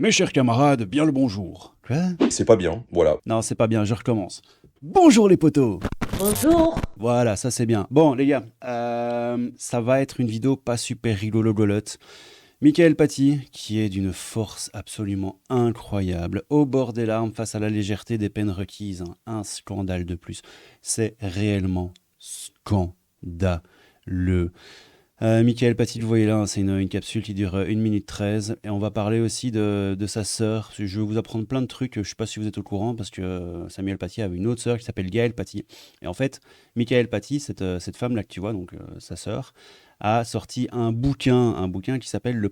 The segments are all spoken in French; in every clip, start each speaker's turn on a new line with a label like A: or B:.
A: Mes chers camarades, bien le bonjour. Quoi?
B: C'est pas bien, voilà.
A: Non, c'est pas bien, je recommence. Bonjour les potos.
C: Bonjour.
A: Voilà, ça c'est bien. Bon les gars, ça va être une vidéo pas super rigolo-golotte. Michael Paty, qui est d'une force absolument incroyable, au bord des larmes face à la légèreté des peines requises. Un scandale de plus. C'est réellement scandaleux. Michael Paty, vous voyez là, c'est une capsule qui dure 1 minute 13. Et on va parler aussi de sa sœur. Je vais vous apprendre plein de trucs. Je ne sais pas si vous êtes au courant, parce que Samuel Paty avait une autre sœur qui s'appelle Gaëlle Paty. Et en fait, Michael Paty, cette femme-là que tu vois, donc sa sœur, a sorti un bouquin qui s'appelle Le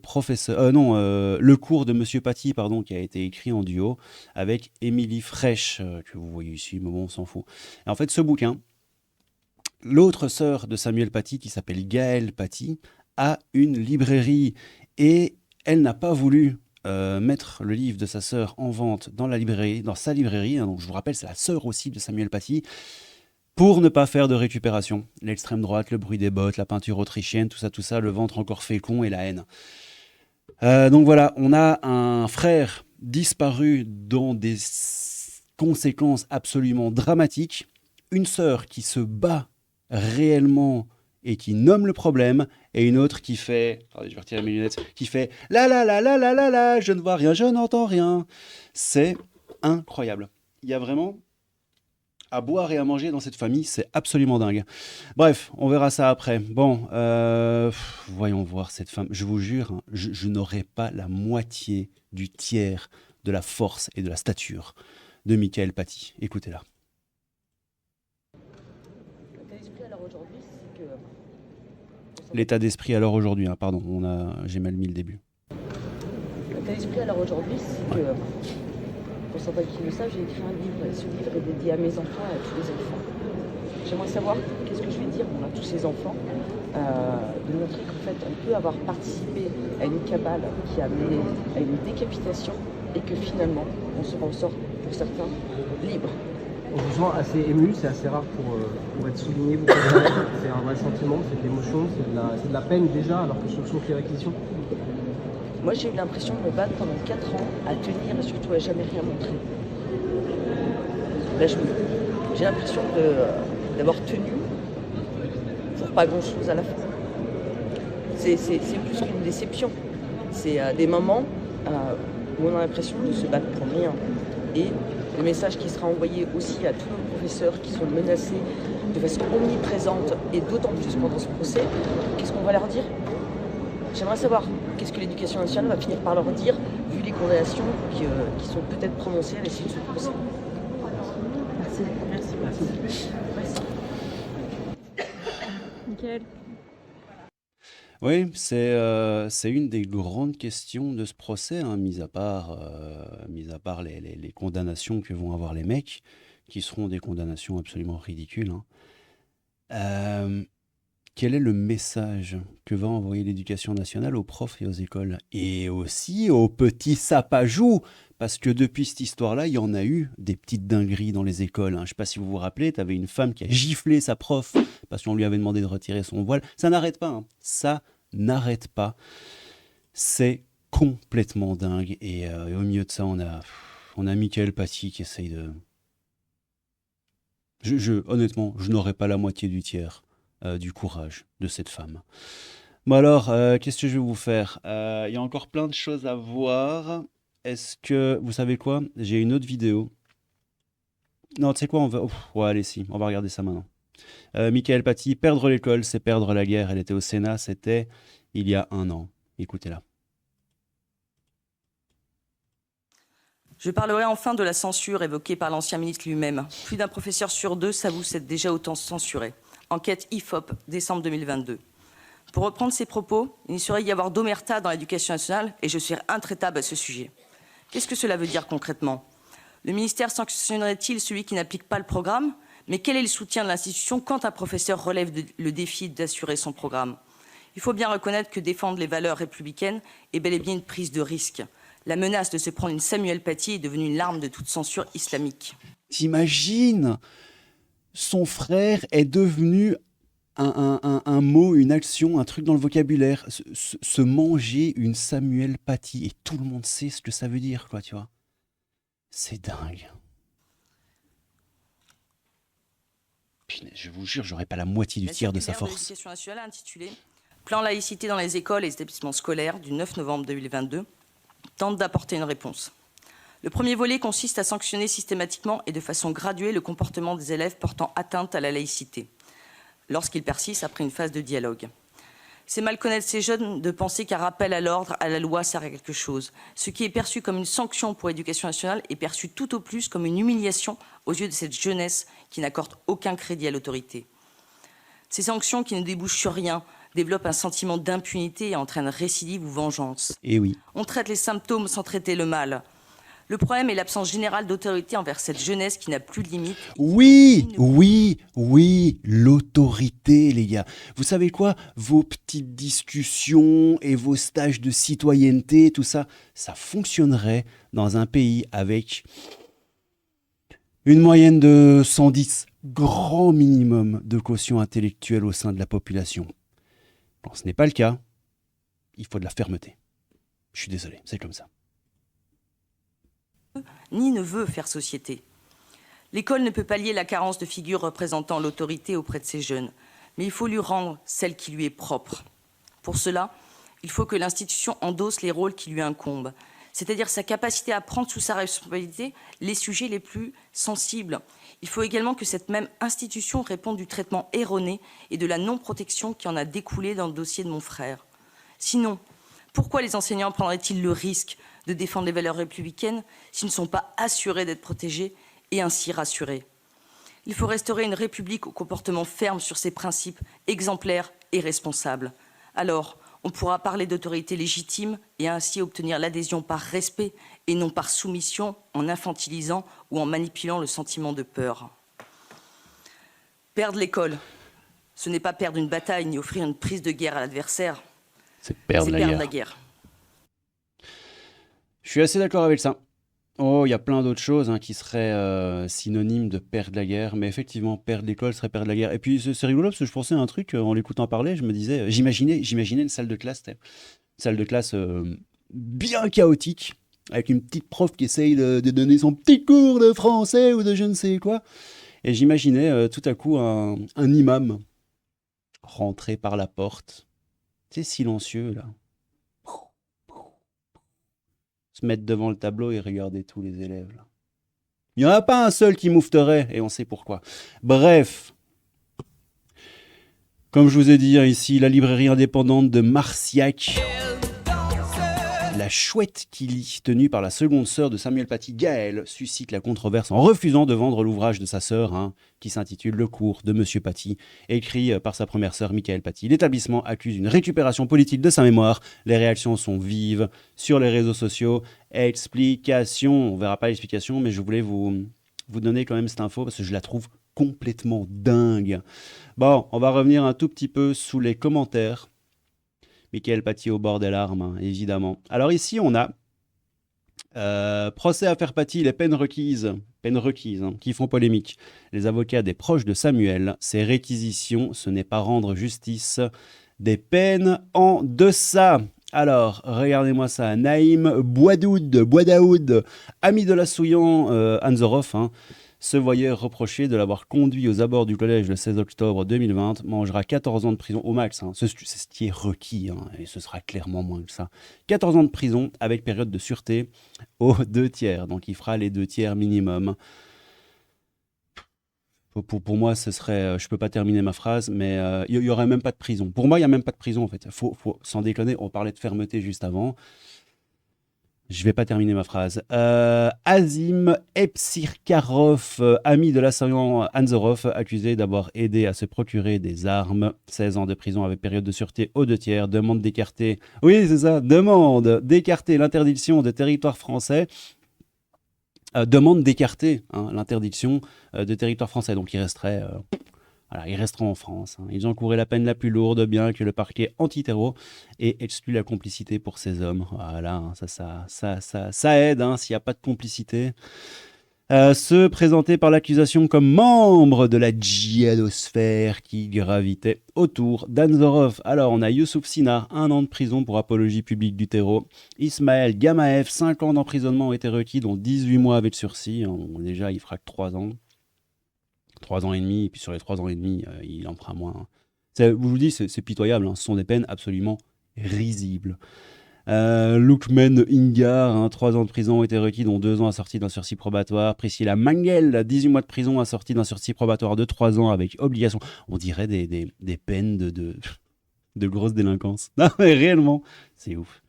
A: cours de Monsieur Paty, pardon, qui a été écrit en duo avec Émilie Frèche, que vous voyez ici, mais bon, on s'en fout. Et en fait, ce bouquin, l'autre sœur de Samuel Paty, qui s'appelle Gaëlle Paty, a une librairie et elle n'a pas voulu mettre le livre de sa sœur en vente dans la librairie, dans sa librairie. Donc je vous rappelle, c'est la sœur aussi de Samuel Paty, pour ne pas faire de récupération. L'extrême droite, le bruit des bottes, la peinture autrichienne, tout ça, le ventre encore fécond et la haine. Donc voilà, on a un frère disparu dans des conséquences absolument dramatiques, une sœur qui se bat réellement et qui nomme le problème, et une autre qui fait, attendez, je vais retirer mes lunettes, qui fait la la la la la la la, je ne vois rien, je n'entends rien. C'est incroyable. Il y a vraiment à boire et à manger dans cette famille, c'est absolument dingue. Bref, on verra ça après. Bon, voyons voir cette femme. Je vous jure, hein, je n'aurai pas la moitié du tiers de la force et de la stature de Michael Paty. Écoutez-la.
C: L'état d'esprit alors aujourd'hui, c'est que.
A: L'état d'esprit alors aujourd'hui, hein, pardon, j'ai mal mis le début.
C: L'état d'esprit alors aujourd'hui, c'est que. Pour certains qui le savent, j'ai écrit un livre et ce livre est dédié à mes enfants et à tous les enfants. J'aimerais savoir qu'est-ce que je vais dire à tous ces enfants, de montrer qu'en fait on peut avoir participé à une cabale qui a mené à une décapitation et que finalement on se ressort pour certains libres.
D: On se sent assez ému, c'est assez rare pour être souligné. C'est un vrai sentiment, c'est de l'émotion, c'est de la peine déjà, alors que ce sont que les réquisitions.
C: Moi j'ai eu l'impression de me battre pendant 4 ans à tenir et surtout à jamais rien montrer. Là j'ai l'impression d'avoir tenu pour pas grand chose à la fin. C'est plus qu'une déception. C'est des moments où on a l'impression de se battre pour rien. Et le message qui sera envoyé aussi à tous nos professeurs qui sont menacés de façon omniprésente et d'autant plus pendant ce procès, qu'est-ce qu'on va leur dire ? J'aimerais savoir qu'est-ce que l'éducation nationale va finir par leur dire, vu les condamnations qui sont peut-être prononcées à l'issue de ce procès. Merci.
E: Nickel.
A: Oui, c'est une des grandes questions de ce procès, hein, mis à part les condamnations que vont avoir les mecs, qui seront des condamnations absolument ridicules, hein. Euh, Quel est le message que va envoyer l'éducation nationale aux profs et aux écoles? Et aussi aux petits sapajous, parce que depuis cette histoire-là, il y en a eu des petites dingueries dans les écoles, hein. Je ne sais pas si vous vous rappelez, tu avais une femme qui a giflé sa prof parce qu'on lui avait demandé de retirer son voile. Ça n'arrête pas, hein. Ça n'arrête pas. C'est complètement dingue. Et au milieu de ça, on a Michael Paty qui essaye de... Honnêtement, je n'aurais pas la moitié du tiers du courage de cette femme. Bon alors, qu'est-ce que je vais vous faire? Il y a encore plein de choses à voir. Est-ce que... Vous savez quoi? J'ai une autre vidéo. Non, tu sais quoi? Ouais, allez, si. On va regarder ça maintenant. Michael Paty, perdre l'école, c'est perdre la guerre. Elle était au Sénat, c'était il y a 1 an. Écoutez-la.
F: Je parlerai enfin de la censure évoquée par l'ancien ministre lui-même. Plus d'un professeur sur 2 s'avoue s'être déjà autant censuré. Enquête IFOP, décembre 2022. Pour reprendre ses propos, il ne saurait y avoir d'omerta dans l'éducation nationale et je serai intraitable à ce sujet. Qu'est-ce que cela veut dire concrètement? Le ministère sanctionnerait-il celui qui n'applique pas le programme? Mais quel est le soutien de l'institution quand un professeur relève le défi d'assurer son programme? Il faut bien reconnaître que défendre les valeurs républicaines est bel et bien une prise de risque. La menace de se prendre une Samuel Paty est devenue une arme de toute censure islamique.
A: T'imagines? Son frère est devenu un mot, une action, un truc dans le vocabulaire. Se manger une Samuel Paty. Et tout le monde sait ce que ça veut dire, quoi, tu vois. C'est dingue. Punaise, je vous jure, j'aurais pas la moitié du
F: La
A: tiers de sa
F: circulaire de
A: force.
F: l'Éducation nationale intitulée Plan laïcité dans les écoles et les établissements scolaires du 9 novembre 2022 tente d'apporter une réponse. Le premier volet consiste à sanctionner systématiquement et de façon graduée le comportement des élèves portant atteinte à la laïcité, lorsqu'ils persistent après une phase de dialogue. C'est mal connaître ces jeunes de penser qu'un rappel à l'ordre, à la loi, sert à quelque chose. Ce qui est perçu comme une sanction pour l'Éducation nationale est perçu tout au plus comme une humiliation aux yeux de cette jeunesse qui n'accorde aucun crédit à l'autorité. Ces sanctions qui ne débouchent sur rien développent un sentiment d'impunité et entraînent récidive ou vengeance.
A: Et oui.
F: On traite les symptômes sans traiter le mal. Le problème est l'absence générale d'autorité envers cette jeunesse qui n'a plus de limite.
A: Oui, l'autorité, les gars. Vous savez quoi? Vos petites discussions et vos stages de citoyenneté, tout ça, ça fonctionnerait dans un pays avec une moyenne de 110, grand minimum de quotient intellectuel au sein de la population. Bon, ce n'est pas le cas. Il faut de la fermeté. Je suis désolé, c'est comme ça.
F: Ni ne veut faire société. L'école ne peut pallier la carence de figures représentant l'autorité auprès de ces jeunes, mais il faut lui rendre celle qui lui est propre. Pour cela, il faut que l'institution endosse les rôles qui lui incombent, c'est-à-dire sa capacité à prendre sous sa responsabilité les sujets les plus sensibles. Il faut également que cette même institution réponde du traitement erroné et de la non-protection qui en a découlé dans le dossier de mon frère. Sinon, pourquoi les enseignants prendraient-ils le risque de défendre les valeurs républicaines s'ils ne sont pas assurés d'être protégés et ainsi rassurés? Il faut restaurer une République au comportement ferme sur ses principes, exemplaires et responsables. Alors, on pourra parler d'autorité légitime et ainsi obtenir l'adhésion par respect et non par soumission, en infantilisant ou en manipulant le sentiment de peur. Perdre l'école, ce n'est pas perdre une bataille ni offrir une prise de guerre à l'adversaire,
A: C'est perdre
F: la guerre.
A: Je suis assez d'accord avec ça. Oh, il y a plein d'autres choses qui seraient synonymes de perdre la guerre, mais effectivement, perdre l'école serait perdre la guerre. Et puis c'est rigolo parce que je pensais à un truc en l'écoutant parler, je me disais, j'imaginais une salle de classe, une salle de classe bien chaotique, avec une petite prof qui essaye de donner son petit cours de français ou de je ne sais quoi. Et j'imaginais tout à coup un imam rentrer par la porte, c'est silencieux là. Se mettre devant le tableau et regarder tous les élèves. Là. Il n'y en a pas un seul qui moufterait, et on sait pourquoi. Bref, comme je vous ai dit ici, la librairie indépendante de Marciac, la chouette qui lit, tenue par la seconde sœur de Samuel Paty, Gaëlle, suscite la controverse en refusant de vendre l'ouvrage de sa sœur, qui s'intitule Le cours de Monsieur Paty, écrit par sa première sœur, Michael Paty. L'établissement accuse une récupération politique de sa mémoire. Les réactions sont vives sur les réseaux sociaux. Explication, on verra pas l'explication, mais je voulais vous donner quand même cette info parce que je la trouve complètement dingue. Bon, on va revenir un tout petit peu sous les commentaires. Michael Paty au bord des larmes, évidemment. Alors ici, on a procès affaire Paty, les peines requises qui font polémique. Les avocats des proches de Samuel, ces réquisitions, ce n'est pas rendre justice, des peines en deçà. Alors, regardez-moi ça, Naïm Bouadaoud, ami de la Souillan Anzorov, se voyait reprocher de l'avoir conduit aux abords du collège le 16 octobre 2020, mangera 14 ans de prison au max. C'est ce qui est requis, et ce sera clairement moins que ça. 14 ans de prison avec période de sûreté aux 2/3, donc il fera les 2/3 minimum. Pour moi, ce serait... je peux pas terminer ma phrase, mais il y aurait même pas de prison. Pour moi, il n'y a même pas de prison, en fait. Faut, sans déconner, on parlait de fermeté juste avant. Je vais pas terminer ma phrase. Azim Epsirkarov, ami de l'assaillant Anzorov, accusé d'avoir aidé à se procurer des armes. 16 ans de prison avec période de sûreté aux 2/3. Demande d'écarter... Oui, c'est ça. Demande d'écarter l'interdiction de territoire français. Demande d'écarter l'interdiction de territoire français. Donc, il resterait... Voilà, ils resteront en France. Ils encouraient la peine la plus lourde, bien que le parquet antiterreau ait exclu la complicité pour ces hommes. Voilà, ça aide s'il n'y a pas de complicité. Se présenter par l'accusation comme membre de la djihadosphère qui gravitait autour d'Anzorov. Alors, on a Youssouf Sinar, 1 an de prison pour apologie publique du terreau. Ismaël Gamaev, 5 ans d'emprisonnement ont été requis, dont 18 mois avec sursis. Déjà, il fera que 3 ans. 3 ans et demi, et puis sur les 3 ans et demi, il en fera moins. Je vous dis, c'est pitoyable, hein. Ce sont des peines absolument risibles. Loukman Ingar, 3 ans de prison ont été requis, dont 2 ans assortis d'un sursis probatoire. Priscilla Mangel, 18 mois de prison assortis d'un sursis probatoire de 3 ans avec obligation. On dirait des peines de grosse délinquance. Non, mais réellement, c'est ouf.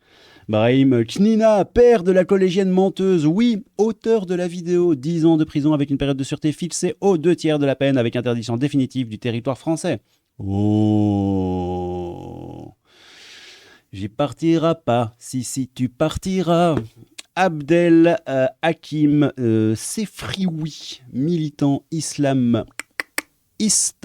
A: Brahim Knina, père de la collégienne menteuse, oui, auteur de la vidéo, 10 ans de prison avec une période de sûreté fixée aux 2/3 de la peine avec interdiction définitive du territoire français. Oh, j'y partiras pas, si tu partiras. Abdel Hakim Sefrioui, militant islamiste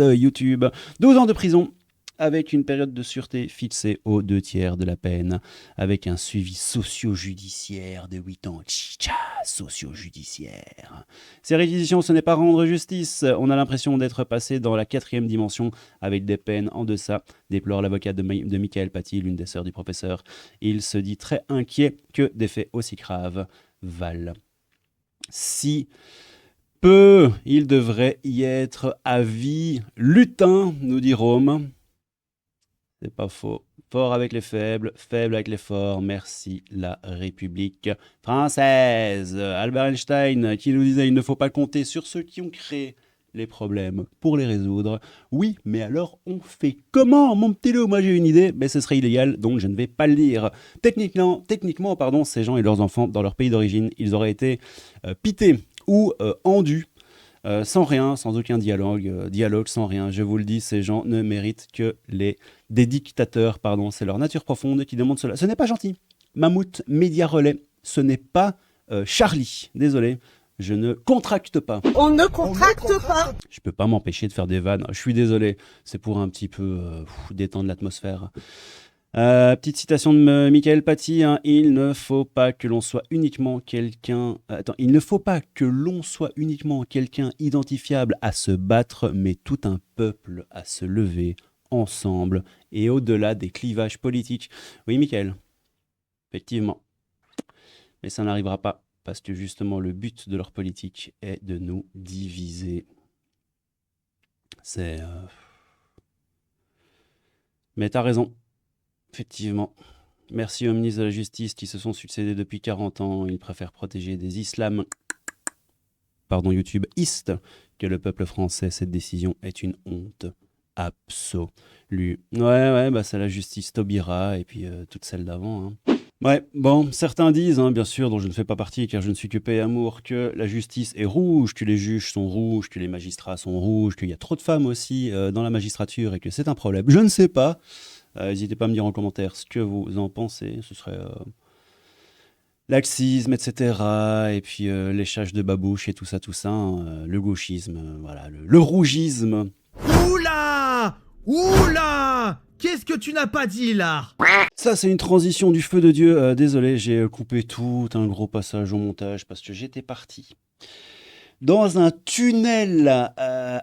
A: YouTube, 12 ans de prison avec une période de sûreté fixée aux 2/3 de la peine, avec un suivi socio-judiciaire de 8 ans. Tcha, socio-judiciaire. Ces réquisitions, ce n'est pas rendre justice. On a l'impression d'être passé dans la 4e dimension avec des peines en deçà, déplore l'avocat de Michael Paty, l'une des sœurs du professeur. Il se dit très inquiet que des faits aussi graves valent si peu. Il devrait y être à vie. Lutin, nous dit Rome. C'est pas faux. Fort avec les faibles, faible avec les forts. Merci la République française. Albert Einstein qui nous disait: il ne faut pas compter sur ceux qui ont créé les problèmes pour les résoudre. Oui, mais alors on fait comment, mon petit loup? Moi j'ai une idée, mais ce serait illégal, donc je ne vais pas le dire. Techniquement, ces gens et leurs enfants, dans leur pays d'origine, ils auraient été pités ou endus. Sans rien, sans aucun dialogue sans rien. Je vous le dis, ces gens ne méritent que des dictateurs, c'est leur nature profonde qui demande cela. Ce n'est pas gentil. Mammouth, Média Relais, ce n'est pas Charlie. Désolé, je ne contracte pas.
B: On ne contracte pas.
A: Je peux pas m'empêcher de faire des vannes. Je suis désolé, c'est pour un petit peu détendre l'atmosphère. Petite citation de Michael Paty, hein. Il ne faut pas que l'on soit uniquement quelqu'un identifiable à se battre, mais tout un peuple à se lever ensemble et au-delà des clivages politiques. Oui, Michael, effectivement. Mais ça n'arrivera pas, parce que justement le but de leur politique est de nous diviser. Mais t'as raison. Effectivement. Merci aux ministres de la Justice qui se sont succédés depuis 40 ans. Ils préfèrent protéger des YouTubeistes que le peuple français. Cette décision est une honte absolue. Ouais, c'est la justice Taubira et puis toutes celles d'avant. Hein. Ouais, bon, certains disent, bien sûr, dont je ne fais pas partie car je ne suis que paix et amour, que la justice est rouge, que les juges sont rouges, que les magistrats sont rouges, qu'il y a trop de femmes aussi dans la magistrature et que c'est un problème. Je ne sais pas. N'hésitez pas à me dire en commentaire ce que vous en pensez. Ce serait laxisme, etc. Et puis léchage de babouche et tout ça, le gauchisme, voilà, le rougisme.
G: Oula! Qu'est-ce que tu n'as pas dit là?
A: Ça, c'est une transition du feu de Dieu. Désolé, j'ai coupé tout un gros passage au montage parce que j'étais parti dans un tunnel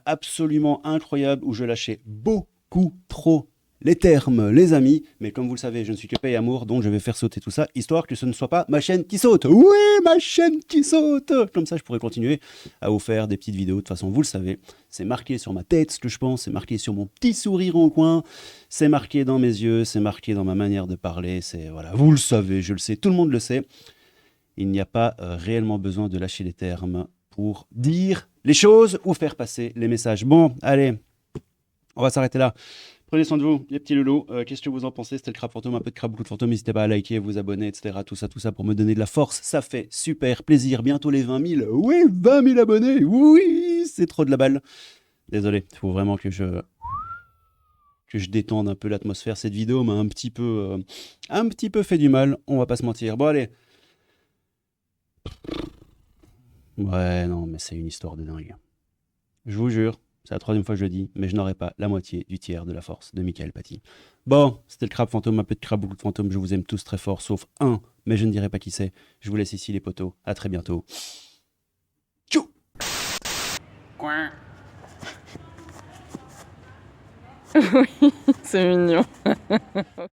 A: absolument incroyable où je lâchais beaucoup trop les termes, les amis, mais comme vous le savez, je ne suis que paix et amour, donc je vais faire sauter tout ça, histoire que ce ne soit pas ma chaîne qui saute. Oui, ma chaîne qui saute. Comme ça, je pourrais continuer à vous faire des petites vidéos. De toute façon, vous le savez, c'est marqué sur ma tête ce que je pense, c'est marqué sur mon petit sourire en coin, c'est marqué dans mes yeux, c'est marqué dans ma manière de parler, voilà, vous le savez, je le sais, tout le monde le sait. Il n'y a pas réellement besoin de lâcher les termes pour dire les choses ou faire passer les messages. Bon, allez, on va s'arrêter là. Prenez soin de vous, les petits loulous. Qu'est-ce que vous en pensez? C'était le Crabe Fantôme, un peu de Crabe, beaucoup de fantômes. N'hésitez pas à liker, vous abonner, etc. Tout ça pour me donner de la force. Ça fait super plaisir. Bientôt les 20 000. Oui, 20 000 abonnés. Oui, c'est trop de la balle. Désolé, il faut vraiment que je détende un peu l'atmosphère. Cette vidéo m'a un petit peu fait du mal. On va pas se mentir. Bon, allez. Ouais, non, mais c'est une histoire de dingue. Je vous jure. C'est la 3e fois que je le dis, mais je n'aurai pas la moitié du tiers de la force de Michael Paty. Bon, c'était le Crabe Fantôme, un peu de crabe, beaucoup de fantômes. Je vous aime tous très fort, sauf un, mais je ne dirai pas qui c'est. Je vous laisse ici les potos. À très bientôt. Tchou!
H: C'est mignon.